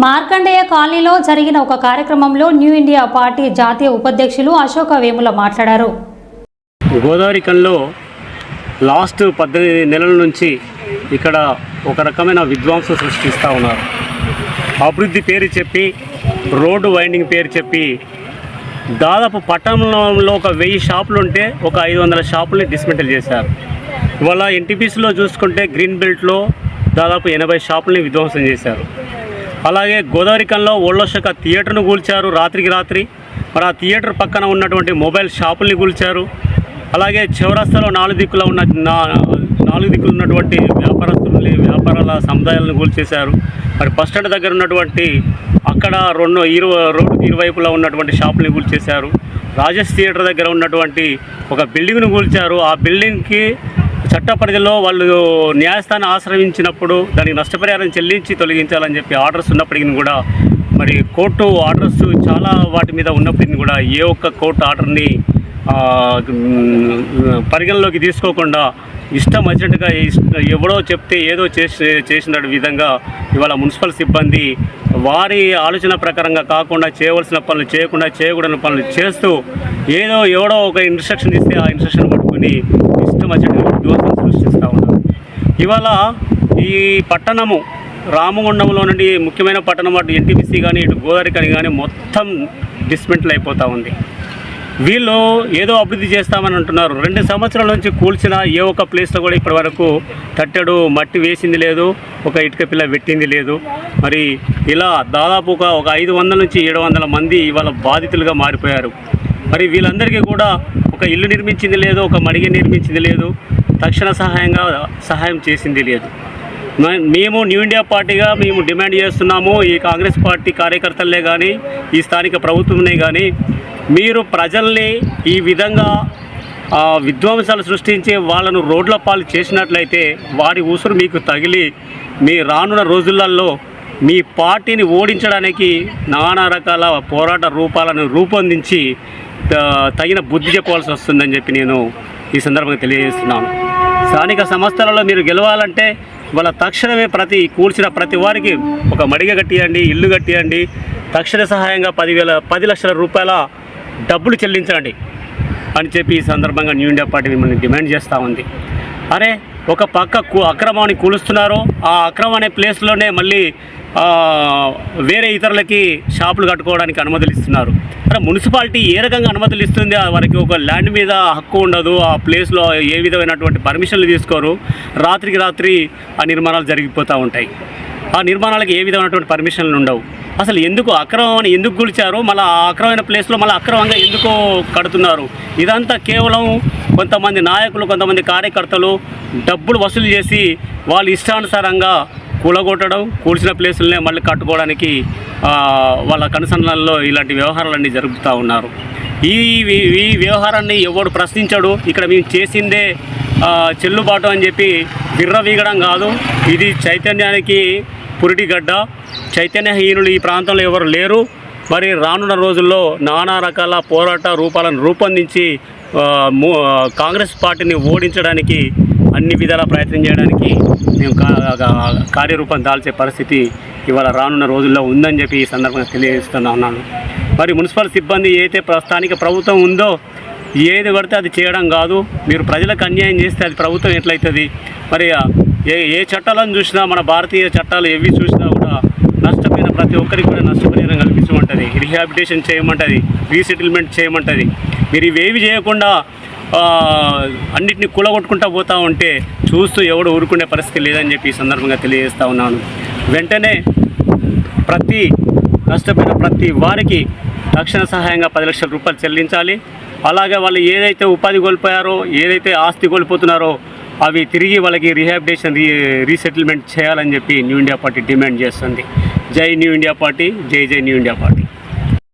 మార్కండేయ కాలనీలో జరిగిన ఒక కార్యక్రమంలో న్యూ ఇండియా పార్టీ జాతీయ ఉపాధ్యక్షులు అశోక వేముల మాట్లాడారు. గోదావరికంలో లాస్ట్ 18 నెలల నుంచి ఇక్కడ ఒక రకమైన విధ్వంసం సృష్టిస్తూ ఉన్నారు. అభివృద్ధి పేరు చెప్పి, రోడ్డు వైండింగ్ పేరు చెప్పి దాదాపు పట్టణంలో ఒక 1000 షాపులు ఉంటే ఒక 500 షాపుల్ని డిస్మెంటల్ చేశారు. ఇవాళ ఎన్టీపీసీలో చూసుకుంటే గ్రీన్ బెల్ట్లో దాదాపు 80 షాపుల్ని విధ్వంసం చేశారు. అలాగే గోదావరికంలో ఓళ్ళోషక థియేటర్ను కూల్చారు రాత్రికి రాత్రి. మరి ఆ థియేటర్ పక్కన ఉన్నటువంటి మొబైల్ షాపుల్ని కూల్చారు. అలాగే చౌరస్తాలో 4 దిక్కులు ఉన్నటువంటి వ్యాపారాల సముదాయాలను కూల్చేశారు. మరి బస్ స్టాండ్ దగ్గర ఉన్నటువంటి అక్కడ రోడ్డుకి ఇరువైపులా ఉన్నటువంటి షాపుల్ని కూల్చేశారు. రాజేష్ థియేటర్ దగ్గర ఉన్నటువంటి ఒక బిల్డింగ్ను కూల్చారు. ఆ బిల్డింగ్కి చట్ట పరిధిలో వాళ్ళు న్యాయస్థానం ఆశ్రయించినప్పుడు దానికి నష్టపరిహారం చెల్లించి తొలగించాలని చెప్పి ఆర్డర్స్ ఉన్నప్పటికీ కూడా, మరి కోర్టు ఆర్డర్స్ చాలా వాటి మీద ఉన్నప్పటికీ కూడా ఏ ఒక్క కోర్టు ఆర్డర్ని పరిగణలోకి తీసుకోకుండా ఇష్టం వచ్చినట్టుగా ఎవడో చెప్తే ఏదో చేసిన విధంగా ఇవాళ మున్సిపల్ సిబ్బంది వారి ఆలోచన ప్రకారంగా కాకుండా చేయవలసిన పనులు చేయకుండా చేయకూడని పనులు చేస్తూ ఎవడో ఒక ఇన్స్ట్రక్షన్ ఇస్తే ఆ ఇన్స్ట్రక్షన్ పట్టుకుని ఇష్టం వచ్చినట్టుగా విధ్వంసం సృష్టిస్తూ ఉన్నారు. ఇవాళ ఈ పట్టణము రామగుండంలో నుండి ముఖ్యమైన పట్టణం అటు ఎన్టీపీసీ కానీ ఇటు గోదావరికని కానీ మొత్తం డిస్మెంటల్ అయిపోతూ ఉంది. వీళ్ళు ఏదో అభివృద్ధి చేస్తామని అంటున్నారు. 2 సంవత్సరాల నుంచి కూల్చిన ఏ ఒక్క ప్లేస్లో కూడా ఇప్పటి వరకు తట్టెడు మట్టి వేసింది లేదు, ఒక ఇటుక పిల్ల పెట్టింది లేదు. మరి ఇలా దాదాపు ఒక 500 నుంచి 700 మంది ఇవాళ బాధితులుగా మారిపోయారు. మరి వీళ్ళందరికీ కూడా ఒక ఇల్లు నిర్మించింది లేదు, ఒక మడిగ నిర్మించింది లేదు, తక్షణ సహాయం చేసింది లేదు. మేము న్యూ ఇండియా పార్టీగా మేము డిమాండ్ చేస్తున్నాము, ఈ కాంగ్రెస్ పార్టీ కార్యకర్తలనే కానీ ఈ స్థానిక ప్రభుత్వంనే కానీ మీరు ప్రజల్ని ఈ విధంగా విధ్వంసాలు సృష్టించి వాళ్ళను రోడ్ల పాలు చేసినట్లయితే వారి ఉసురు మీకు తగిలి మీ రానున్న రోజులలో మీ పార్టీని ఓడించడానికి నానా రకాల పోరాట రూపాలను రూపొందించి తగిన బుద్ధి చెప్పవలసి వస్తుందని చెప్పి నేను ఈ సందర్భంగా తెలియజేస్తున్నాను. స్థానిక సంస్థలలో మీరు గెలవాలంటే వాళ్ళ తక్షణమే కూల్చిన ప్రతి వారికి ఒక మడిగ కట్టియండి, ఇల్లు కట్టియండి, తక్షణ సహాయంగా 10 లక్షల రూపాయల డబ్బులు చెల్లించండి అని చెప్పి ఈ సందర్భంగా న్యూ ఇండియా పార్టీ మిమ్మల్ని డిమాండ్ చేస్తూ ఉంది. అరే ఒక పక్క అక్రమాన్ని కూలుస్తున్నారు, ఆ అక్రమం అనే ప్లేస్లోనే మళ్ళీ వేరే ఇతరులకి షాపులు కట్టుకోవడానికి అనుమతులు ఇస్తున్నారు. అరే మున్సిపాలిటీ ఏ రకంగా అనుమతులు ఇస్తుంది? వారికి ఒక ల్యాండ్ మీద హక్కు ఉండదు, ఆ ప్లేస్లో ఏ విధమైనటువంటి పర్మిషన్లు తీసుకోరు, రాత్రికి రాత్రి ఆ నిర్మాణాలు జరిగిపోతూ ఉంటాయి. ఆ నిర్మాణాలకు ఏ విధమైనటువంటి పర్మిషన్లు ఉండవు. అసలు ఎందుకు అక్రమం ఎందుకు కూల్చారు, మళ్ళీ ఆ అక్రమమైన ప్లేస్లో మళ్ళీ అక్రమంగా ఎందుకు కడుతున్నారు? ఇదంతా కేవలం కొంతమంది నాయకులు, కొంతమంది కార్యకర్తలు డబ్బులు వసూలు చేసి వాళ్ళు ఇష్టానుసారంగా కూలగొట్టడం, కూల్చిన ప్లేసులనే మళ్ళీ కట్టుకోవడానికి వాళ్ళ కనుసన్నల్లో ఇలాంటి వ్యవహారాలన్నీ జరుపుతూ ఉన్నారు. ఈ వ్యవహారాన్ని ఎవడు ప్రశ్నించడు. ఇక్కడ మేము చేసిందే చెల్లుబాటు అని చెప్పి విర్రవీగడం కాదు. ఇది చైతన్యానికి పురిటిగడ్డ. చైతన్యహీనులు ఈ ప్రాంతంలో ఎవరు లేరు. మరి రానున్న రోజుల్లో నానా రకాల పోరాట రూపాలను రూపొందించి కాంగ్రెస్ పార్టీని ఓడించడానికి అన్ని విధాల ప్రయత్నం చేయడానికి మేము కార్యరూపం దాల్చే పరిస్థితి ఇవాళ రానున్న రోజుల్లో ఉందని చెప్పి ఈ సందర్భంగా తెలియజేస్తున్నాను. మరి మున్సిపల్ సిబ్బంది ఏదైతే స్థానిక ప్రభుత్వం ఉందో ఏది పడితే అది చేయడం కాదు. మీరు ప్రజలకు అన్యాయం చేస్తే అది ప్రభుత్వం ఎట్లయితుంది? మరి ఏ చట్టాలను చూసినా, మన భారతీయ చట్టాలు ఏవి చూసినా కూడా నష్టపోయిన ప్రతి ఒక్కరికి కూడా నష్టపరిహారం కల్పించమంటుంది, రీహాబిలిటేషన్ చేయమంటుంది, రీసెటిల్మెంట్ చేయమంటుంది. మీరు ఇవేవి చేయకుండా అన్నిటిని కూలగొట్టుకుంటూ పోతూ ఉంటే చూస్తూ ఎవడు ఊరుకునే పరిస్థితి లేదని చెప్పి ఈ సందర్భంగా తెలియజేస్తూ ఉన్నాను. వెంటనే నష్టపోయిన ప్రతి వారికి తక్షణ సహాయంగా 10 లక్షల రూపాయలు చెల్లించాలి. అలాగే వాళ్ళు ఏదైతే ఉపాధి కోల్పోయారో, ఏదైతే ఆస్తి కోల్పోతున్నారో అవి తిరిగి వాళ్ళకి రీహాబిలిటేషన్ రీసెటిల్మెంట్ చేయాలని చెప్పి న్యూ ఇండియా పార్టీ డిమాండ్ చేస్తుంది. జై న్యూ ఇండియా పార్టీ, జై న్యూ ఇండియా పార్టీ.